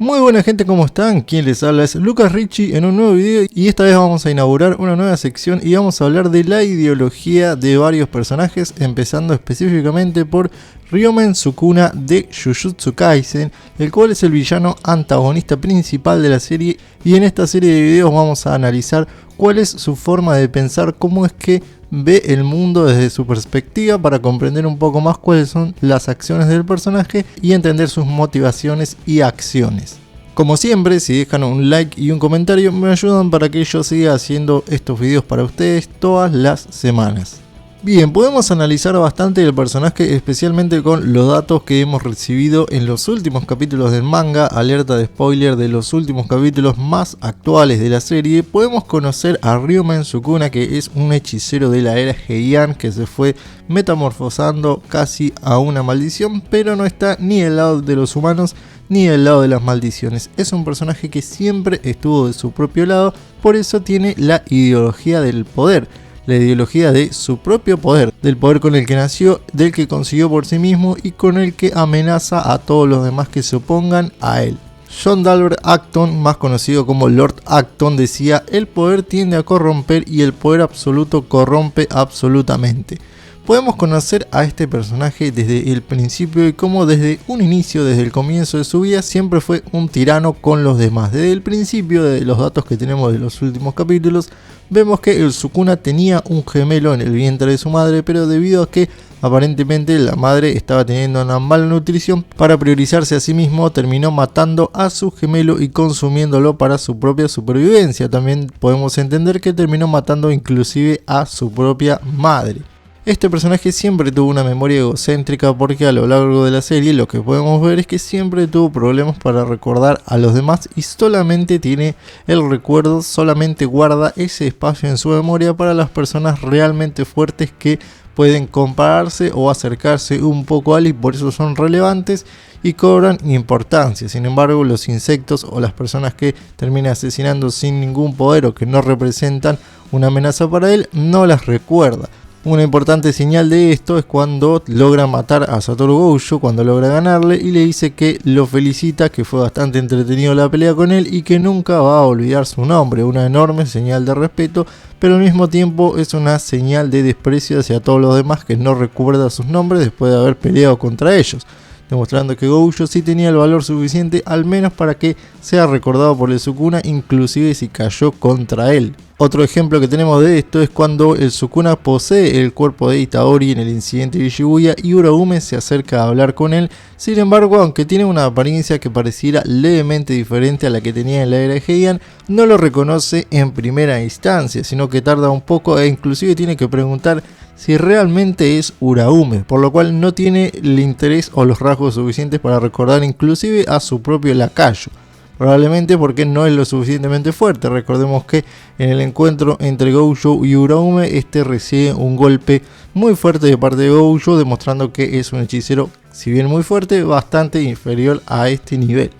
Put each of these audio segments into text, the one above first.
Muy buena gente, ¿cómo están? Quien les habla es Lucas Richie en un nuevo video y esta vez vamos a inaugurar una nueva sección y vamos a hablar de la ideología de varios personajes, empezando específicamente por Ryomen Sukuna de Jujutsu Kaisen, el cual es el villano antagonista principal de la serie, y en esta serie de videos vamos a analizar cuál es su forma de pensar, cómo es que ve el mundo desde su perspectiva para comprender un poco más cuáles son las acciones del personaje y entender sus motivaciones y acciones. Como siempre, si dejan un like y un comentario me ayudan para que yo siga haciendo estos videos para ustedes todas las semanas. Bien, podemos analizar bastante el personaje, especialmente con los datos que hemos recibido en los últimos capítulos del manga. Alerta de spoiler de los últimos capítulos más actuales de la serie. Podemos conocer a Ryomen Sukuna, que es un hechicero de la era Heian que se fue metamorfosando casi a una maldición, pero no está ni del lado de los humanos ni del lado de las maldiciones. Es un personaje que siempre estuvo de su propio lado, por eso tiene la ideología del poder. La ideología de su propio poder, del poder con el que nació, del que consiguió por sí mismo y con el que amenaza a todos los demás que se opongan a él. John Dalbert Acton, más conocido como Lord Acton, decía: el poder tiende a corromper y el poder absoluto corrompe absolutamente. Podemos conocer a este personaje desde el principio y cómo desde un inicio, desde el comienzo de su vida, siempre fue un tirano con los demás. Desde el principio, de los datos que tenemos de los últimos capítulos, vemos que el Sukuna tenía un gemelo en el vientre de su madre, pero debido a que aparentemente la madre estaba teniendo una mala nutrición, para priorizarse a sí mismo terminó matando a su gemelo y consumiéndolo para su propia supervivencia. También podemos entender que terminó matando inclusive a su propia madre. Este personaje siempre tuvo una memoria egocéntrica, porque a lo largo de la serie lo que podemos ver es que siempre tuvo problemas para recordar a los demás y solamente tiene el recuerdo, solamente guarda ese espacio en su memoria para las personas realmente fuertes que pueden compararse o acercarse un poco a él y por eso son relevantes y cobran importancia. Sin embargo, los insectos o las personas que termina asesinando sin ningún poder o que no representan una amenaza para él, no las recuerda. Una importante señal de esto es cuando logra matar a Satoru Gojo, cuando logra ganarle y le dice que lo felicita, que fue bastante entretenido la pelea con él y que nunca va a olvidar su nombre. Una enorme señal de respeto, pero al mismo tiempo es una señal de desprecio hacia todos los demás que no recuerda sus nombres después de haber peleado contra ellos, demostrando que Gojo sí tenía el valor suficiente al menos para que sea recordado por el Sukuna, inclusive si cayó contra él. Otro ejemplo que tenemos de esto es cuando el Sukuna posee el cuerpo de Itadori en el incidente de Shibuya y Uraume se acerca a hablar con él. Sin embargo, aunque tiene una apariencia que pareciera levemente diferente a la que tenía en la era Heian, no lo reconoce en primera instancia, sino que tarda un poco e inclusive tiene que preguntar si realmente es Uraume, por lo cual no tiene el interés o los rasgos suficientes para recordar inclusive a su propio lacayo. Probablemente porque no es lo suficientemente fuerte. Recordemos que en el encuentro entre Gojo y Uraume, este recibe un golpe muy fuerte de parte de Gojo, demostrando que es un hechicero, si bien muy fuerte, bastante inferior a este nivel.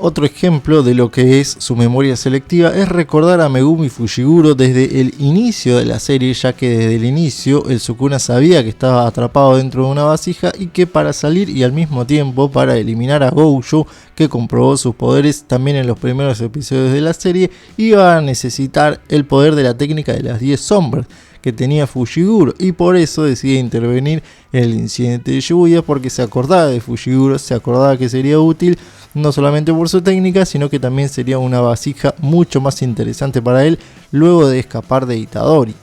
Otro ejemplo de lo que es su memoria selectiva es recordar a Megumi Fushiguro desde el inicio de la serie, ya que desde el inicio el Sukuna sabía que estaba atrapado dentro de una vasija y que para salir y al mismo tiempo para eliminar a Gojo, que comprobó sus poderes también en los primeros episodios de la serie, iba a necesitar el poder de la técnica de las 10 sombras que tenía Fushiguro, y por eso decide intervenir en el incidente de Shibuya, porque se acordaba de Fushiguro, se acordaba que sería útil no solamente por su técnica, sino que también sería una vasija mucho más interesante para él luego de escapar de Itadori.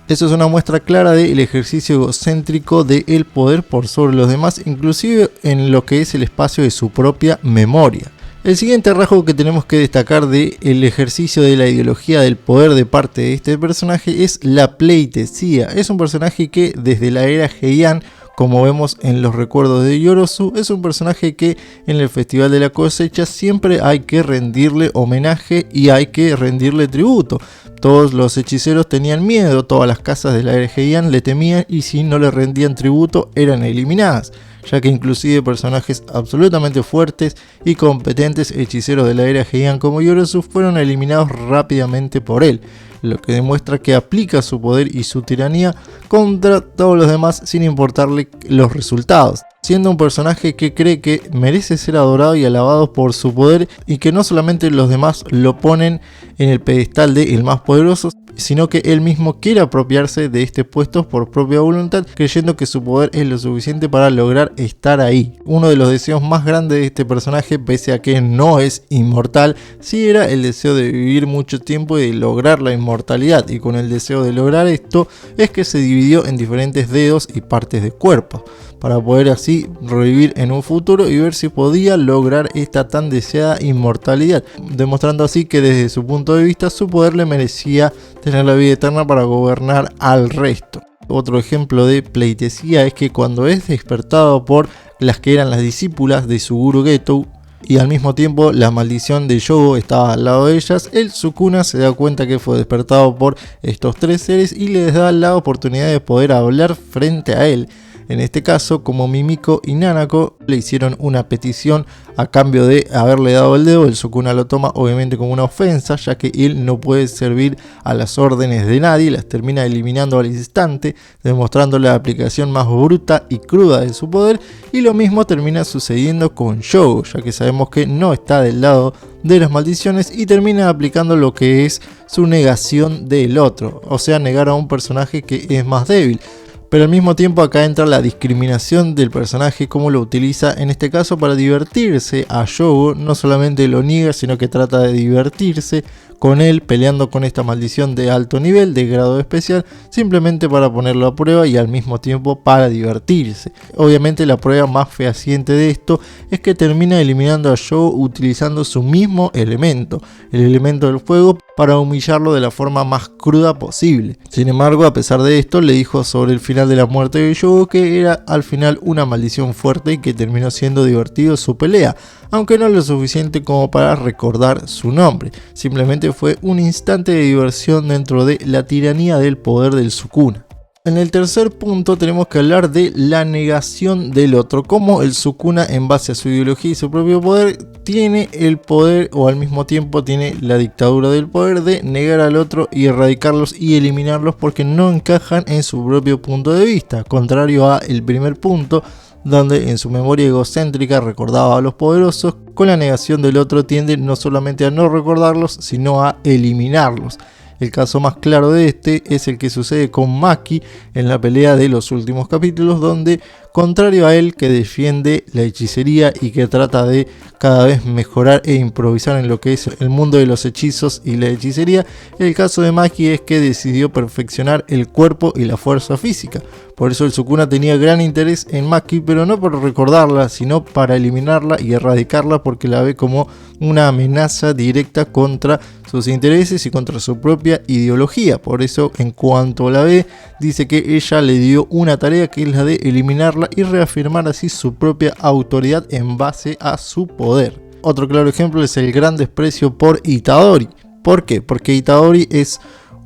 Eso es una muestra clara del ejercicio egocéntrico del poder por sobre los demás, inclusive en lo que es el espacio de su propia memoria. El siguiente rasgo que tenemos que destacar del ejercicio de la ideología del poder de parte de este personaje es la pleitesía. Es un personaje que desde la era Heian, como vemos en los recuerdos de Yorozu, es un personaje que en el Festival de la Cosecha siempre hay que rendirle homenaje y hay que rendirle tributo. Todos los hechiceros tenían miedo, todas las casas de la era Heian le temían y si no le rendían tributo eran eliminadas, ya que inclusive personajes absolutamente fuertes y competentes hechiceros de la era Heian como Yorozu fueron eliminados rápidamente por él, lo que demuestra que aplica su poder y su tiranía contra todos los demás sin importarle los resultados. siendo un personaje que cree que merece ser adorado y alabado por su poder y que no solamente los demás lo ponen en el pedestal de el más poderoso, sino que él mismo quiere apropiarse de este puesto por propia voluntad, creyendo que su poder es lo suficiente para lograr estar ahí. Uno de los deseos más grandes de este personaje, pese a que no es inmortal, sí era el deseo de vivir mucho tiempo y de lograr la inmortalidad, y con el deseo de lograr esto es que se dividió en diferentes dedos y partes del cuerpo, para poder así revivir en un futuro y ver si podía lograr esta tan deseada inmortalidad, demostrando así que desde su punto de vista su poder le merecía tener la vida eterna para gobernar al resto. Otro ejemplo de pleitesía es que cuando es despertado por las que eran las discípulas de su gurú Getou, y al mismo tiempo la maldición de Yogo estaba al lado de ellas, el Sukuna se da cuenta que fue despertado por estos tres seres y les da la oportunidad de poder hablar frente a él. En este caso, como Mimiko y Nanako le hicieron una petición a cambio de haberle dado el dedo, el Sukuna lo toma obviamente como una ofensa, ya que él no puede servir a las órdenes de nadie, las termina eliminando al instante, demostrando la aplicación más bruta y cruda de su poder, y lo mismo termina sucediendo con Yogo, ya que sabemos que no está del lado de las maldiciones y termina aplicando lo que es su negación del otro, o sea, negar a un personaje que es más débil. Pero al mismo tiempo acá entra la discriminación del personaje, como lo utiliza en este caso para divertirse a Yogo. No solamente lo niega, sino que trata de divertirse con él peleando con esta maldición de alto nivel, de grado especial, simplemente para ponerlo a prueba y al mismo tiempo para divertirse. Obviamente la prueba más fehaciente de esto es que termina eliminando a Yogo utilizando su mismo elemento, el elemento del fuego, para humillarlo de la forma más cruda posible. Sin embargo, a pesar de esto, le dijo sobre el final de la muerte de Yogo que era al final una maldición fuerte y que terminó siendo divertido su pelea, aunque no lo suficiente como para recordar su nombre. Simplemente fue un instante de diversión dentro de la tiranía del poder del Sukuna. En el tercer punto tenemos que hablar de la negación del otro, cómo el Sukuna, en base a su ideología y su propio poder, tiene el poder o al mismo tiempo tiene la dictadura del poder de negar al otro y erradicarlos y eliminarlos porque no encajan en su propio punto de vista, contrario a el primer punto, donde en su memoria egocéntrica recordaba a los poderosos. Con la negación del otro tiende no solamente a no recordarlos, sino a eliminarlos. El caso más claro de este es el que sucede con Maki en la pelea de los últimos capítulos, donde, contrario a él que defiende la hechicería y que trata de cada vez mejorar e improvisar en lo que es el mundo de los hechizos y la hechicería, el caso de Maki es que decidió perfeccionar el cuerpo y la fuerza física. Por eso el Sukuna tenía gran interés en Maki, pero no por recordarla, sino para eliminarla y erradicarla, porque la ve como una amenaza directa contra sus intereses y contra su propia ideología. Por eso, en cuanto la ve, dice que ella le dio una tarea que es la de eliminarla y reafirmar así su propia autoridad en base a su poder. Otro claro ejemplo es el gran desprecio por Itadori. ¿Por qué? Porque Itadori es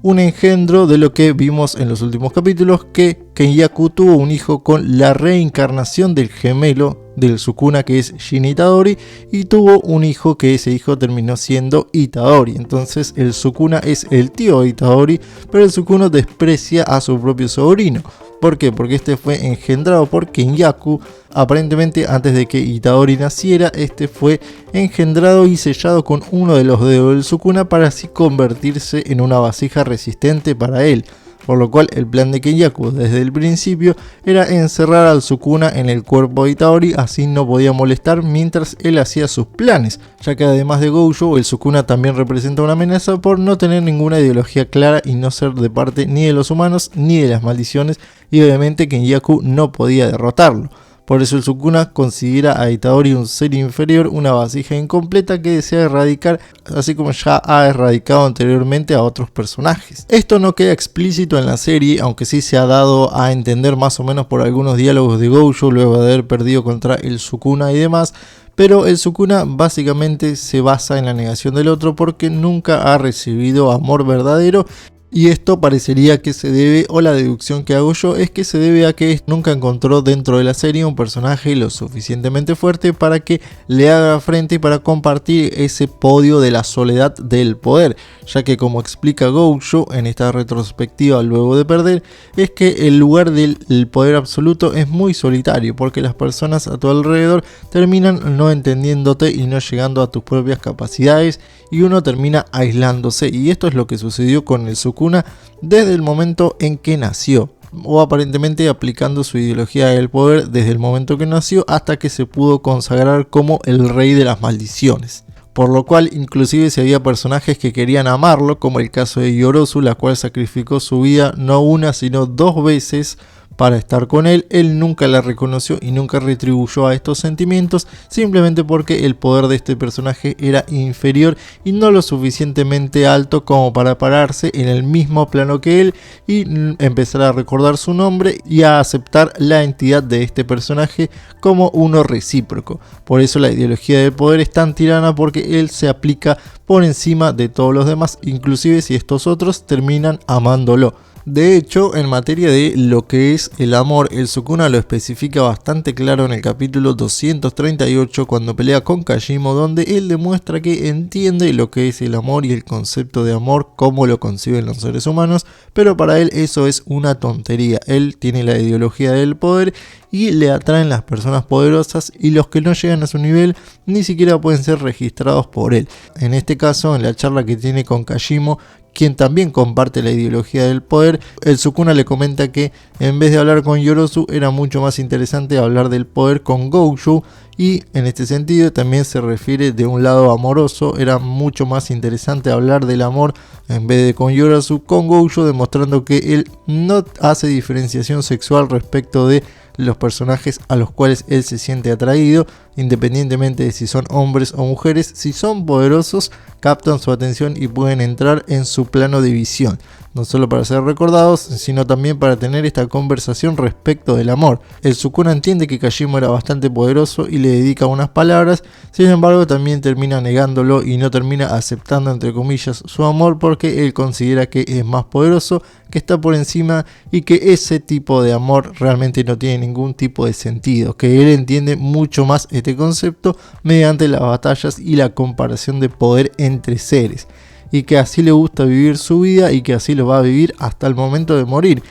un engendro de lo que vimos en los últimos capítulos, que Kenyaku tuvo un hijo con la reencarnación del gemelo del Sukuna, que es Shin Itadori, y tuvo un hijo que ese hijo terminó siendo Itadori. Entonces el Sukuna es el tío de Itadori, pero el Sukuna desprecia a su propio sobrino. ¿Por qué? Porque este fue engendrado por Kenyaku. Aparentemente antes de que Itadori naciera, este fue engendrado y sellado con uno de los dedos del Sukuna para así convertirse en una vasija resistente para él. Por lo cual el plan de Kenyaku desde el principio era encerrar al Sukuna en el cuerpo de Itadori, así no podía molestar mientras él hacía sus planes, ya que además de Gojo, el Sukuna también representa una amenaza por no tener ninguna ideología clara y no ser de parte ni de los humanos ni de las maldiciones, y obviamente Kenyaku no podía derrotarlo. Por eso el Sukuna considera a Itadori un ser inferior, una vasija incompleta que desea erradicar, así como ya ha erradicado anteriormente a otros personajes. Esto no queda explícito en la serie, aunque sí se ha dado a entender más o menos por algunos diálogos de Gojo luego de haber perdido contra el Sukuna y demás. Pero el Sukuna básicamente se basa en la negación del otro porque nunca ha recibido amor verdadero Y esto parecería que se debe, o la deducción que hago yo, es que se debe a que nunca encontró dentro de la serie un personaje lo suficientemente fuerte para que le haga frente y para compartir ese podio de la soledad del poder, ya que como explica Gojo en esta retrospectiva luego de perder, es que el lugar del poder absoluto es muy solitario, porque las personas a tu alrededor terminan no entendiéndote y no llegando a tus propias capacidades, y uno termina aislándose, y esto es lo que sucedió con el Sukuna desde el momento en que nació, o aparentemente aplicando su ideología del poder desde el momento que nació hasta que se pudo consagrar como el rey de las maldiciones. Por lo cual inclusive si había personajes que querían amarlo, como el caso de Yorozu, la cual sacrificó su vida no una sino 2 veces para estar con él nunca la reconoció y nunca retribuyó a estos sentimientos, simplemente porque el poder de este personaje era inferior y no lo suficientemente alto como para pararse en el mismo plano que él y empezar a recordar su nombre y a aceptar la entidad de este personaje como uno recíproco. Por eso la ideología del poder es tan tirana, porque él se aplica por encima de todos los demás, inclusive si estos otros terminan amándolo. De hecho, en materia de lo que es el amor, el Sukuna lo especifica bastante claro en el capítulo 238 cuando pelea con Kashimo, donde él demuestra que entiende lo que es el amor y el concepto de amor, cómo lo conciben los seres humanos, pero para él eso es una tontería. Él tiene la ideología del poder y le atraen las personas poderosas, y los que no llegan a su nivel ni siquiera pueden ser registrados por él. En este caso, en la charla que tiene con Kashimo, quien también comparte la ideología del poder, el Sukuna le comenta que en vez de hablar con Yorozu era mucho más interesante hablar del poder con Gojo, y en este sentido también se refiere de un lado amoroso, era mucho más interesante hablar del amor en vez de con Yorozu, con Gojo, demostrando que él no hace diferenciación sexual respecto de los personajes a los cuales él se siente atraído, independientemente de si son hombres o mujeres. Si son poderosos, captan su atención y pueden entrar en su plano de visión, no solo para ser recordados, sino también para tener esta conversación respecto del amor. El Sukuna entiende que Kashimo era bastante poderoso y le dedica unas palabras, sin embargo también termina negándolo y no termina aceptando entre comillas su amor, porque él considera que es más poderoso, que está por encima, y que ese tipo de amor realmente no tiene ningún tipo de sentido, que él entiende mucho más este concepto mediante las batallas y la comparación de poder entre seres, y que así le gusta vivir su vida y que así lo va a vivir hasta el momento de morir,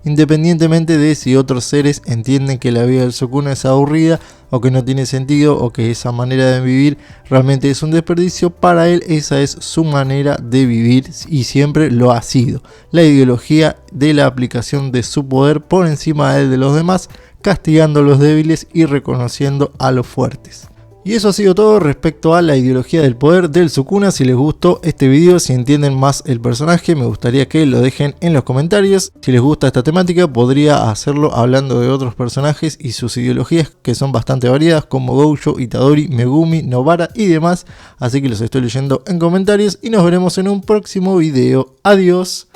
independientemente de si otros seres entienden que la vida del Sukuna es aburrida o que no tiene sentido o que esa manera de vivir realmente es un desperdicio. Para él esa es su manera de vivir y siempre lo ha sido, la ideología de la aplicación de su poder por encima de los demás, castigando a los débiles y reconociendo a los fuertes. Y eso ha sido todo respecto a la ideología del poder del Sukuna. Si les gustó este video, si entienden más el personaje, me gustaría que lo dejen en los comentarios. Si les gusta esta temática, podría hacerlo hablando de otros personajes y sus ideologías, que son bastante variadas, como Gojo, Itadori, Megumi, Nobara y demás. Así que los estoy leyendo en comentarios y nos veremos en un próximo video. Adiós.